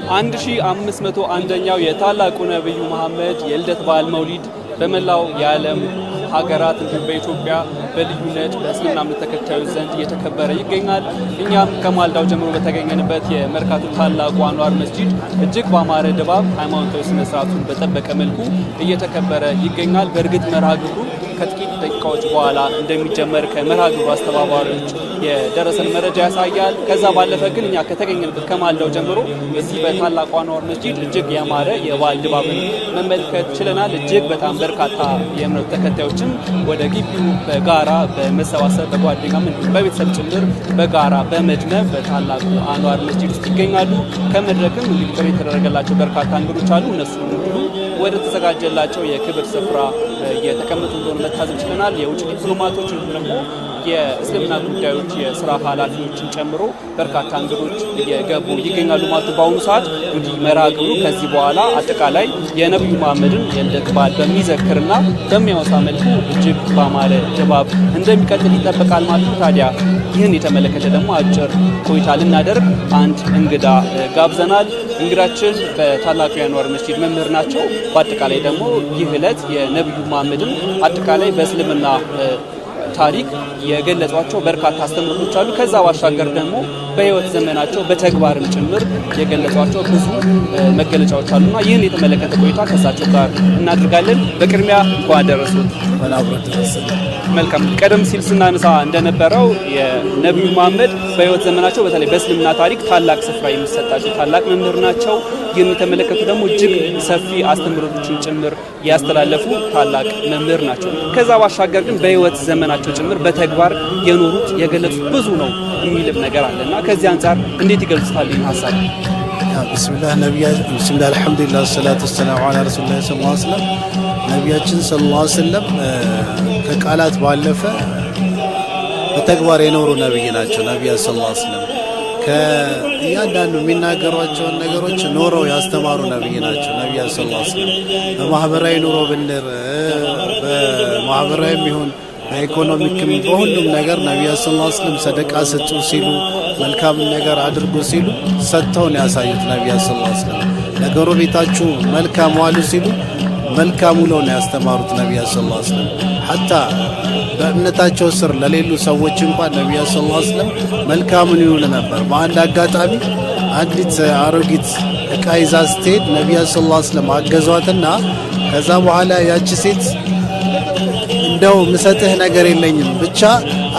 1501ኛው የታላቁ ነብዩ መሐመድ የልደት በዓል መውሊድ በመላው የዓለም ሀገራት እንዲሁም በኢትዮጵያ በልዩነት በእስልምና እምነት ተከታዮች ዘንድ እየተከበረ ይገኛል። እኛም ከማልዳው ጀምሮ በተገኘንበት የመርካቶ ታላቁ አንዋር መስጂድ እጅግ ባማረ ድባብ ሃይማኖታዊ ስነ ስርዓቱን በጠበቀ መልኩ እየተከበረ ይገኛል። በእርግጥ መርሃ ግብሩ ከጥቂት ደቂቃዎች በኋላ እንደሚጀመር ከመርሃ ግብሩ አስተባባሪዎች የደረሰን መረጃ ያሳያል። ከዛ ባለፈ ግን እኛ ከተገኘንበት ከማልዳው ጀምሮ እዚህ በታላቁ አንዋር መስጂድ እጅግ ያማረ የበዓል ድባብን መመልከት ችለናል። እጅግ በጣም በርካታ የእምነቱ ተከታዮችም ወደ ግቢው በጋራ በመሰባሰብ በጓደኛም እንዲሁም በቤተሰብ ጭምር በጋራ በመድመብ በታላቁ አንዋር መስጂድ ውስጥ ይገኛሉ። ከመድረክም እንግዲህ ጥሪ የተደረገላቸው በርካታ እንግዶች አሉ። እነሱም እንዲሁ ወደ ተዘጋጀላቸው የክብር ስፍራ እየተቀመጡ እንደሆነ መታዘብ ችለናል። የውጭ ዲፕሎማቶች እንዲሁም ደግሞ የእስልምና ጉዳዮች የስራ ኃላፊዎችን ጨምሮ በርካታ እንግዶች እየገቡ ይገኛሉ ማለት በአሁኑ ሰዓት። እንግዲህ መርሃ ግብሩ ከዚህ በኋላ አጠቃላይ የነብዩ መሐመድን የልደት በዓል በሚዘክርና በሚያወሳ መልኩ እጅግ ባማረ ድባብ እንደሚቀጥል ይጠበቃል ማለት ነው። ታዲያ ይህን የተመለከተ ደግሞ አጭር ቆይታ ልናደርግ አንድ እንግዳ ጋብዘናል። እንግዳችን በታላቁ የአንዋር መስጂድ መምህር ናቸው። በአጠቃላይ ደግሞ ይህ ዕለት የነብዩ መሐመድን አጠቃላይ በእስልምና ታሪክ የገለጿቸው በርካታ አስተምሮቶች አሉ። ከዛ ባሻገር ደግሞ በህይወት ዘመናቸው በተግባርም ጭምር የገለጿቸው ብዙ መገለጫዎች አሉና ይህን የተመለከተ ቆይታ ከሳቸው ጋር እናድርጋለን። በቅድሚያ እንኳን አደረሱት። መልካም። ቀደም ሲል ስናነሳ እንደነበረው የነብዩ መሐመድ በህይወት ዘመናቸው በተለይ በእስልምና ታሪክ ታላቅ ስፍራ የሚሰጣቸው ታላቅ መምህር ናቸው። ይህን የተመለከቱ ደግሞ እጅግ ሰፊ አስተምሮቶችን ጭምር ያስተላለፉ ታላቅ መምህር ናቸው። ከዛ ባሻገር ግን በህይወት ዘመናቸው ጭምር በተግባር የኖሩት የገለጹት ብዙ ነው የሚልም ነገር አለና ከዚህ አንፃር እንዴት ይገልጹታል ይህን ሐሳብ? ቢስሚላህ አልሐምዱሊላህ ሰላቱ ወሰላሙ ዐላ ረሱሊላህ ሰለላሁ ዐለይሂ ወሰለም ነቢያችን ሰለላሁ ዐለይሂ ወሰለም ከቃላት ባለፈ በተግባር የኖሩ ነብይ ናቸው። ነቢያችን ሰለላሁ ዐለይሂ ወሰለም ከእያንዳንዱ የሚናገሯቸውን ነገሮች ኖረው ያስተማሩ ነብይ ናቸው። ነቢያችን ሰለላሁ ዐለይሂ ወሰለም በማህበራዊ ኑሮ ብንር በማህበራዊም ይሁን በኢኮኖሚክም በሁሉም ነገር ነቢያችን ሰለላሁ ዐለይሂ ወሰለም ሰደቃ ስጡ ሲሉ መልካም ነገር አድርጉ ሲሉ ሰጥተውን ያሳዩት። ነቢያችን ሰለላሁ ዐለይሂ ወሰለም ለጎረቤታችሁ መልካም ዋሉ ሲሉ መልካም ውለው ነው ያስተማሩት። ነቢያችን ሰለላሁ ዐለይሂ ወሰለም ሐታ በእምነታቸው ስር ለሌሉ ሰዎች እንኳን ነቢያችን ሰለላሁ ዐለይሂ ወሰለም መልካምን ይውል ነበር። በአንድ አጋጣሚ አንዲት አሮጊት ዕቃ ይዛ ስትሄድ ነቢያችን ሰለላሁ ዐለይሂ ወሰለም አገዟትና ከዛ በኋላ ያቺ ሴት እንደው ምሰጥህ ነገር የለኝም ብቻ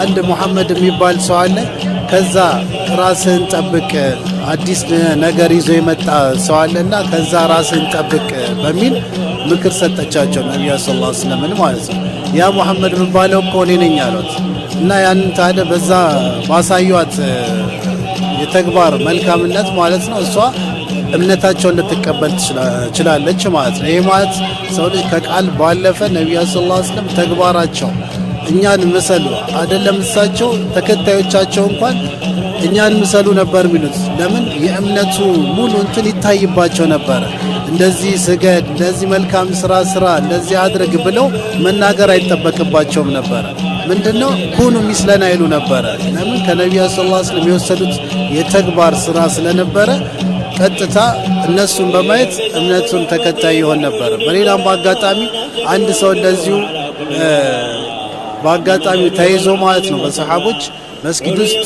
አንድ መሐመድ የሚባል ሰው አለ ከዛ ራስህን ጠብቅ አዲስ ነገር ይዞ የመጣ ሰው አለና ከዛ ራስህን ጠብቅ በሚል ምክር ሰጠቻቸው። ነቢያችን ሰለላሁ ዐለይሂ ወሰለም ማለት ነው ያ መሐመድ የሚባለው እኮ እኔ ነኝ አሉት እና ያንን ታዲያ በዛ ማሳዩት የተግባር መልካምነት ማለት ነው እሷ እምነታቸውን ልትቀበል ትችላለች ማለት ነው። ይሄ ማለት ሰው ልጅ ከቃል ባለፈ ነቢያችን ሰለላሁ ዐለይሂ ወሰለም ተግባራቸው እኛን ምሰሉ አይደለም እሳቸው ተከታዮቻቸው እንኳን እኛን ምሰሉ ነበር የሚሉት። ለምን የእምነቱ ሙሉ እንትን ይታይባቸው ነበር። እንደዚህ ስገድ፣ እንደዚህ መልካም ስራ እንደዚህ አድርግ ብለው መናገር አይጠበቅባቸውም ነበር። ምንድነው ኩኑ ሚስለና ይሉ ነበር። ለምን ከነቢያችን ሰለላሁ ዐለይሂ ወሰለም የወሰዱት የተግባር ስራ ስለነበረ ቀጥታ እነሱን በማየት እምነቱን ተከታይ ይሆን ነበር። በሌላም በአጋጣሚ አንድ ሰው እንደዚሁ በአጋጣሚ ተይዞ ማለት ነው በሰሃቦች መስጊድ ውስጥ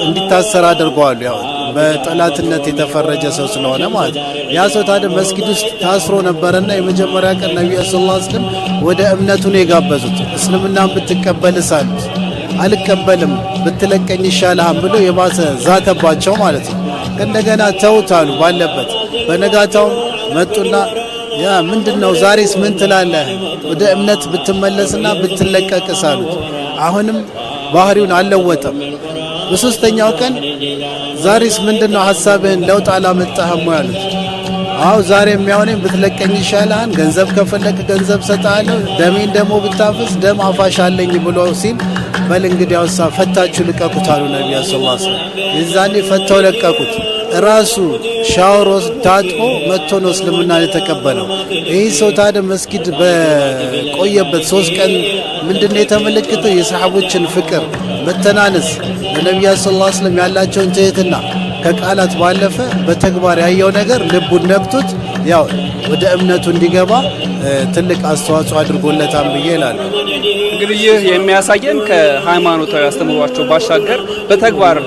እንዲታሰር አድርገዋል። ያው በጠላትነት የተፈረጀ ሰው ስለሆነ ማለት ያ ሰው ታዲያ መስጊድ ውስጥ ታስሮ ነበርና የመጀመሪያ ቀን ነቢያችን ሰለላሁ ዐለይሂ ወሰለም ወደ እምነቱን የጋበዙት እስልምናን ብትቀበልስ አሉት። አልቀበልም ብትለቀኝ ይሻልሃል ብሎ የባሰ ዛተባቸው ማለት ነው። እንደገና ተውታሉ ባለበት። በነጋታው መጡና ያ ምንድነው ዛሬስ ምን ትላለህ ወደ እምነት ብትመለስና ብትለቀቅስ አሉት። አሁንም ባህሪውን አልለወጠም። በሶስተኛው ቀን ዛሬስ ምንድነው ሐሳብህን ለውጥ አላመጣህም ያሉት። አው ዛሬ የሚያውነኝ ብትለቀኝ ይሻልሃል፣ ገንዘብ ከፈለክ ገንዘብ ሰጣለሁ፣ ደሜን ደግሞ ብታፈስ ደም አፋሻለኝ ብሎ ሲል በል እንግዲህ ያውሳ ፈታችሁ ልቀቁት አሉ ነቢያችን ሰለላሁ ዐለይሂ ወሰለም። የዛኔ ፈተው ለቀቁት። ራሱ ሻወር ታጥቦ መጥቶ ነው እስልምና የተቀበለው። ይህ ሰው ታዲያ መስጊድ በቆየበት 3 ቀን ምንድነው የተመለከተው? የሰሃቦችን ፍቅር፣ መተናነስ፣ ለነቢያችን ሰለላሁ ዐለይሂ ወሰለም ያላቸውን ትህትና ከቃላት ባለፈ በተግባር ያየው ነገር ልቡን ነክቶት ያው ወደ እምነቱ እንዲገባ ትልቅ አስተዋጽኦ አድርጎለታል ብዬ እላለሁ። እንግዲህ ይህ የሚያሳየን ከሃይማኖታዊ አስተምሯቸው ባሻገር በተግባር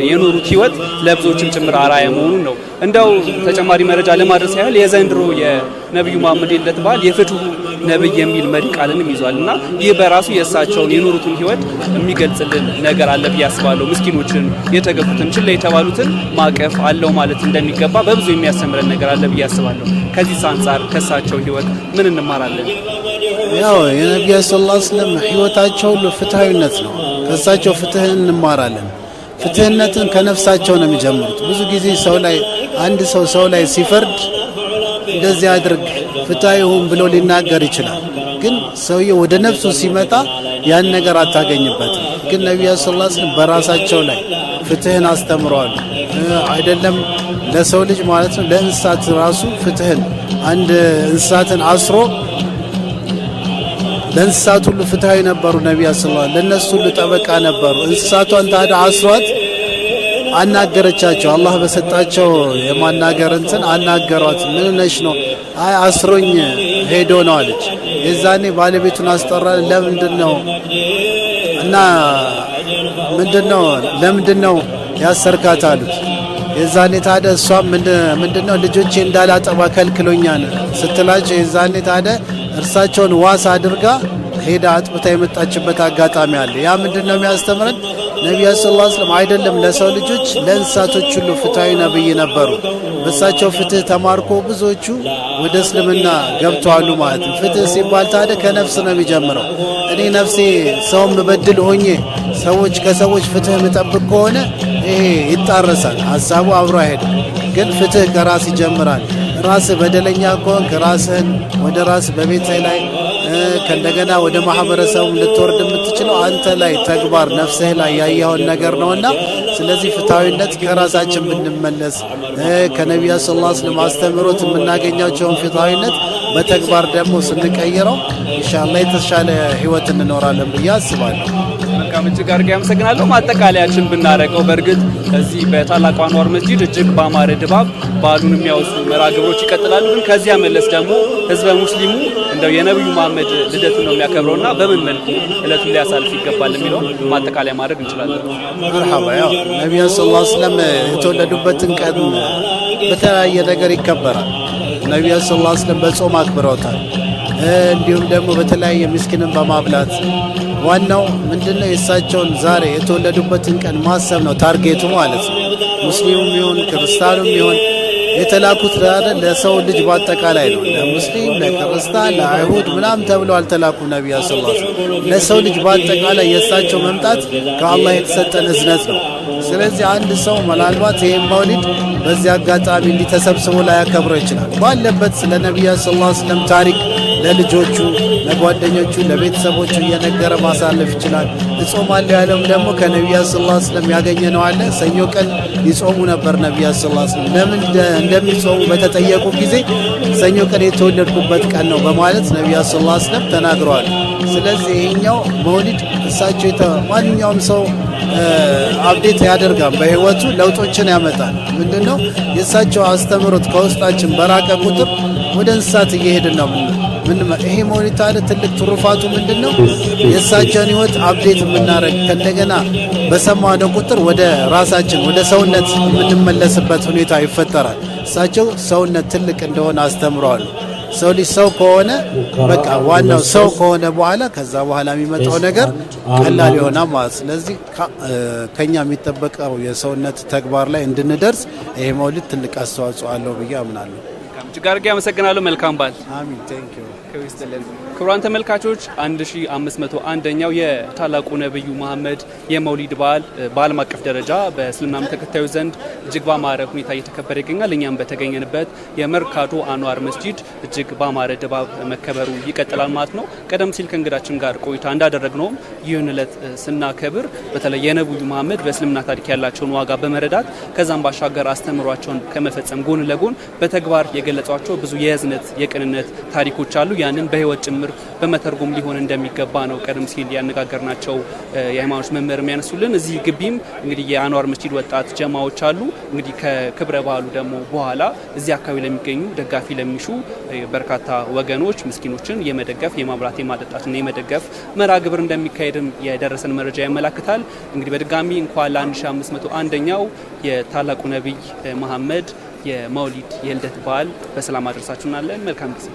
የኖሩት ህይወት ለብዙዎችም ጭምር አርአያ መሆኑን ነው። እንደው ተጨማሪ መረጃ ለማድረስ ያህል የዘንድሮ የነብዩ መሐመድ የልደት በዓል የፍትሁ ነብይ የሚል መሪ ቃልንም ይዟልና ይህ በራሱ የእሳቸውን የኖሩትን ህይወት የሚገልጽልን ነገር አለ ብዬ አስባለሁ። ምስኪኖችን፣ የተገፉትን፣ ችላ የተባሉትን ማቀፍ አለው ማለት እንደሚገባ በብዙ የሚያስተምረን ነገር አለ ብዬ አስባለሁ። ከዚህ አንጻር ከእሳቸው ህይወት ምን እንማራለን? ያው የነብዩ ሰለላሁ ዐለይሂ ወሰለም ህይወታቸው ሁሉ ፍትሃዊነት ነው። ከእሳቸው ፍትህን እንማራለን። ፍትህነትን ከነፍሳቸው ነው የሚጀምሩት። ብዙ ጊዜ አንድ ሰው ላይ ሲፈርድ እንደዚህ አድርግ ፍትሃዊ ሁን ብሎ ሊናገር ይችላል። ግን ሰውየው ወደ ነፍሱ ሲመጣ ያን ነገር አታገኝበትም። ግን ነብዩ ሰለላሁ ዐለይሂ ወሰለም በራሳቸው ላይ ፍትህን አስተምረዋል። አይደለም ለሰው ልጅ ማለት ነው፣ ለእንስሳት ራሱ ፍትህን አንድ እንስሳትን አስሮ ለእንስሳት ሁሉ ፍትሃዊ ነበሩ ነብዩ ሰለላሁ ዐለይሂ ወሰለም። ለነሱ ሁሉ ጠበቃ ነበሩ። እንስሳቷን ታዲያ አስሯት አናገረቻቸው። አላህ በሰጣቸው የማናገር እንትን አናገሯት። ምን ነሽ ነው? አይ አስሮኝ ሄዶ ነው አለች። የዛኔ ባለቤቱን አስጠራ። ለምንድነው እና ለምንድነው ያሰርካት አሉት። የዛኔ ታዲያ እሷም ምንድነው ልጆቼ እንዳላጠባ ከልክሎኛል ስትላቸው፣ የዛኔ ታዲያ እርሳቸውን ዋስ አድርጋ ሄዳ አጥብታ የመጣችበት አጋጣሚ አለ። ያ ምንድነው የሚያስተምረን? ነብዩ ሰለላሁ ዐለይሂ ወሰለም አይደለም ለሰው ልጆች ለእንስሳቶች ሁሉ ፍትሃዊ ነብይ ነበሩ። በእሳቸው ፍትህ ተማርኮ ብዙዎቹ ወደ እስልምና ገብተዋል ማለት ነው። ፍትህ ሲባል ታዲያ ከነፍስ ነው የሚጀምረው። እኔ ነፍሴ ሰውም በድል ሆኜ ከሰዎች ፍትህ ምጠብቅ ከሆነ ይሄ ይጣረሳል፣ ሀሳቡ አብሮ አይሄድም። ግን ፍትህ ከራስ ይጀምራል። ራስህ በደለኛ ከሆንክ ራስህን ወደ ራስህ በቤትህ ላይ ከእንደገና ወደ ማህበረሰቡ ልትወርድ የምትችለው አንተ ላይ ተግባር ነፍስህ ላይ ያየኸውን ነገር ነውና፣ ስለዚህ ፍትሃዊነት ከራሳችን ብንመለስ ከነብዩ ሰለላሁ ዐለይሂ ወሰለም አስተምሮት የምናገኛቸውን ፍትሃዊነት በተግባር ደግሞ ስንቀይረው ኢንሻአላህ የተሻለ ህይወት እንኖራለን ብዬ አስባለሁ። መልካም፣ እጅግ አድርጌ አመሰግናለሁ። ማጠቃለያችን ብናረቀው በእርግጥ እዚህ በታላቁ አንዋር መስጂድ እጅግ በአማረ ድባብ በዓሉን የሚያወሱ መርሃ ግብሮች ይቀጥላሉ። ግን ከዚያ መለስ ደግሞ ህዝበ ሙስሊሙ እንደው የነብዩ መሐመድ ልደቱን ነው የሚያከብረውና በምን መልኩ እለቱን ሊያሳልፍ ይገባል የሚለውን ማጠቃለያ ማድረግ እንችላለን። መርሐባ። ያው ነብዩ ሰለላሁ ዐለይሂ ወሰለም የተወለዱበትን ቀን በተለያየ ነገር ይከበራል። ነብዩ ሰለላሁ ዐለይሂ ወሰለም በጾም አክብረውታል። እንዲሁም ደግሞ በተለያየ ምስኪንን በማብላት ዋናው ምንድነው የእሳቸውን ዛሬ የተወለዱበትን ቀን ማሰብ ነው ታርጌቱ ማለት ነው። ሙስሊሙም ይሁን ክርስቲያኑም ይሁን የተላኩት ለሰው ልጅ በአጠቃላይ ነው። ለሙስሊም፣ ለክርስቲያን፣ ለአይሁድ ምናምን ተብለው አልተላኩም። ነብዩ ሰለላሁ ዐለይሂ ወሰለም ለሰው ልጅ በአጠቃላይ የእሳቸው መምጣት ከአላህ የተሰጠን እዝነት ነው። ስለዚህ አንድ ሰው ምናልባት ይሄን መውሊድ በዚህ አጋጣሚ እንዲተሰብስቦ ላይ ያከብረው ይችላል። ባለበት ስለ ነብዩ ሰለላሁ ዐለይሂ ወሰለም ታሪክ ለልጆቹ፣ ለጓደኞቹ፣ ለቤተሰቦቹ እየነገረ ማሳለፍ ይችላል። እጾማለሁ ያለውም ደግሞ ከነብዩ ሰለላሁ ዐለይሂ ወሰለም ያገኘነው አለ። ሰኞ ቀን ይጾሙ ነበር ነብዩ ሰለላሁ ዐለይሂ ወሰለም። ለምን እንደሚጾሙ በተጠየቁ ጊዜ ሰኞ ቀን የተወለድኩበት ቀን ነው በማለት ነብዩ ሰለላሁ ዐለይሂ ወሰለም ተናግረዋል። ስለዚህ ይሄኛው መውሊድ እሳቸው ማንኛውም ሰው አፕዴት ያደርጋል፣ በህይወቱ ለውጦችን ያመጣል። ምንድነው የእሳቸው አስተምሮት ከውስጣችን በራቀ ቁጥር ወደ እንስሳት እየሄድን ነው። ይሄ መውሊድ ታዲያ ትልቅ ትሩፋቱ ምንድነው? የእሳቸውን ህይወት አፕዴት የምናደርግ ከእንደገና በሰማነው ቁጥር ወደ ራሳችን ወደ ሰውነት የምንመለስበት ሁኔታ ይፈጠራል። እሳቸው ሰውነት ትልቅ እንደሆነ አስተምረዋል። ሰው ልጅ ሰው ከሆነ በቃ ዋናው ሰው ከሆነ በኋላ ከዛ በኋላ የሚመጣው ነገር ቀላል ይሆናል ማለት። ስለዚህ ከኛ የሚጠበቀው የሰውነት ተግባር ላይ እንድንደርስ ይሄ መውሊድ ትልቅ አስተዋጽኦ አለው ብዬ አምናለሁ። እጅግ አድርጌ አመሰግናለሁ። መልካም በዓል። አሚን። ቴንክ ዩ። ክቡራን ተመልካቾች 1501ኛው የታላቁ ነብዩ መሐመድ የመውሊድ በዓል በዓለም አቀፍ ደረጃ በእስልምና ተከታዮች ዘንድ እጅግ ባማረ ሁኔታ እየተከበረ ይገኛል። እኛም በተገኘንበት የመርካቶ አንዋር መስጂድ እጅግ ባማረ ድባብ መከበሩ ይቀጥላል ማለት ነው። ቀደም ሲል ከእንግዳችን ጋር ቆይታ እንዳደረግነውም ይህን ዕለት ስናከብር በተለይ የነብዩ መሐመድ በእስልምና ታሪክ ያላቸውን ዋጋ በመረዳት ከዛም ባሻገር አስተምሯቸውን ከመፈጸም ጎን ለጎን በተግባር የገለጿቸው ብዙ የህዝነት የቅንነት ታሪኮች አሉ። ያንን በህይወት ጭምር በመተርጎም ሊሆን እንደሚገባ ነው ቀደም ሲል ያነጋገርናቸው የሃይማኖት መምህር የሚያነሱልን። እዚህ ግቢም እንግዲህ የአንዋር መስጂድ ወጣት ጀማዎች አሉ። እንግዲህ ከክብረ በዓሉ ደግሞ በኋላ እዚህ አካባቢ ለሚገኙ ደጋፊ ለሚሹ በርካታ ወገኖች ምስኪኖችን የመደገፍ የማብላት የማጠጣትና የመደገፍ መርሃ ግብር እንደሚካሄድም የደረሰን መረጃ ያመላክታል። እንግዲህ በድጋሚ እንኳን ለ1501ኛው የታላቁ ነቢይ መሐመድ የመውሊድ የልደት በዓል በሰላም አድርሳችሁናለን። መልካም ጊዜ